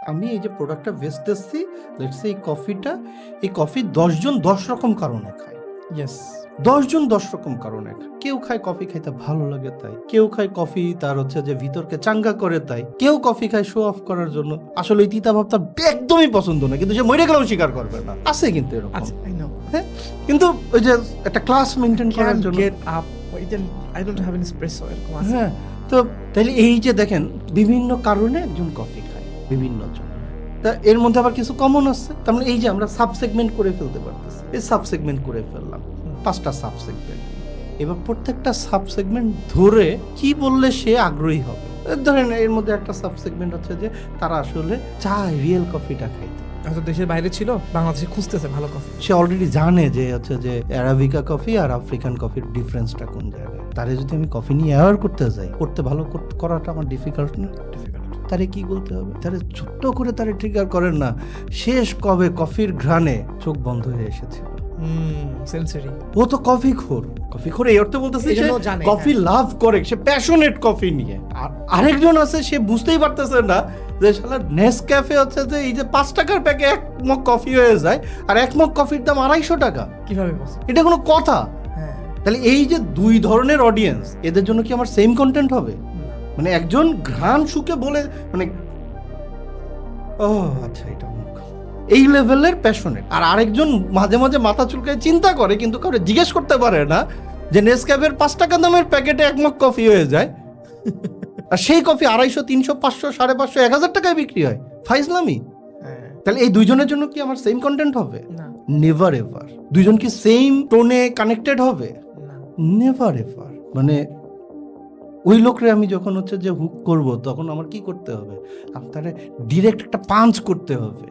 আমি এই যে প্রোডাক্টটা বেচতেছি, লেটস সে এই কফি 10 জন 10 রকম কারণে খায়। ইয়েস 10 জন 10 রকম কারণে খায়। কেউ খায় কফি খাইতে ভালো লাগে তাই, কেউ খায় কফি তার হচ্ছে যে ভিতরকে চাঙ্গা করে তাই, কেউ কফি খায় শো অফ করার জন্য। আসলে এই তিতা ভাবটা একদমই পছন্দ না, কিন্তু সে মরে গেলেও স্বীকার করবে না। আছে কিন্তু এরকম, আচ্ছা আই নো হ্যাঁ, কিন্তু ওই যে একটা ক্লাস মেনটেন করার ক্যান জন্য। গেট আপ ওইদিন I don't have an espresso এরকম আছে। হ্যাঁ, তো তাইলে এই যে দেখেন বিভিন্ন কারণে একজন কফি খায় বিভিন্ন জন। তা এর মধ্যে আবার কিছু কমন আছে। তার মানে এই যে আমরা সাব সেগমেন্ট করে ফেলতে পারতেছি, এই সাব সেগমেন্ট করে ফেললাম 5টা সাব সেগমেন্ট। এবার প্রত্যেকটা সাব সেগমেন্ট ধরে কি বললে সে আগ্রহী হবে। ধরেন এর মধ্যে একটা সাব সেগমেন্ট হচ্ছে যে তারা আসলে চায় রিয়েল কফিটা খাইতে। হয়তো দেশের বাইরে ছিল, বাংলাদেশে খুঁজতেছে ভালো কফি। সে অলরেডি জানে যে হচ্ছে যে অ্যারাবিকা কফি আর আফ্রিকান কফির ডিফারেন্সটা কোন জায়গায়। তারে যদি আমি কফি নিয়ে অ্যাওয়ার করতে যাই, করতে ভালো করাটা আমার ডিফিকাল্ট না। তারে কি বলতে হবে, তারে ছোট্ট করে তারে ট্রিগার করেন না। শেষ কবে কফির ঘ্রাণে চোখ বন্ধ হয়ে এসেছিল। সেন্সরি। ও তো কফি খোর এই অর্থে বলতেছে এই সে জন্য জানে, কফি লাভ করে, সে প্যাশনেট কফি নিয়ে। আর আরেকজন আছে সে বুঝতেই পারতেছে না যে শালা নেসক্যাফে হচ্ছে যে এই যে 5 টাকার প্যাকে 1 মগ কফি হয়ে যায়, আর 1 মগ কফির দাম 250 টাকা। কিভাবে পসিবল? এটা কোনো কথা? হ্যাঁ, তাহলে এই যে 2 ধরনের অডিয়েন্স, এদের জন্য কি আমার সেম কন্টেন্ট হবে? মানে একজন ঘ্রাণ শুকে বলে মানে ও আচ্ছা এটা অমুক, এই লেভেলের প্যাশনেট। আর আরেকজন মাঝে মাঝে মাথা চুলকায় চিন্তা করে, কিন্তু কাউকে জিজ্ঞেস করতে পারে না যে নেসক্যাফের 5 টাকা দামের প্যাকেটে 1 মগ কফি হয়ে যায়, আর সেই কফি 250, 300, 500, 550, 1000 টাকায় বিক্রি হয়। ফাইজলামি। হ্যাঁ। তাহলে এই দুইজনের জন্য কি আমার সেম কন্টেন্ট হবে? না, নেভার এভার। দুইজন কি সেম টোনে কানেক্টেড হবে? না। Never ever. মানে ওই লোকরে আমি যখন হচ্ছে যে হুক করব, তখন আমার কি করতে হবে? আপনারে ডিরেক্ট একটা পাঞ্চ করতে হবে।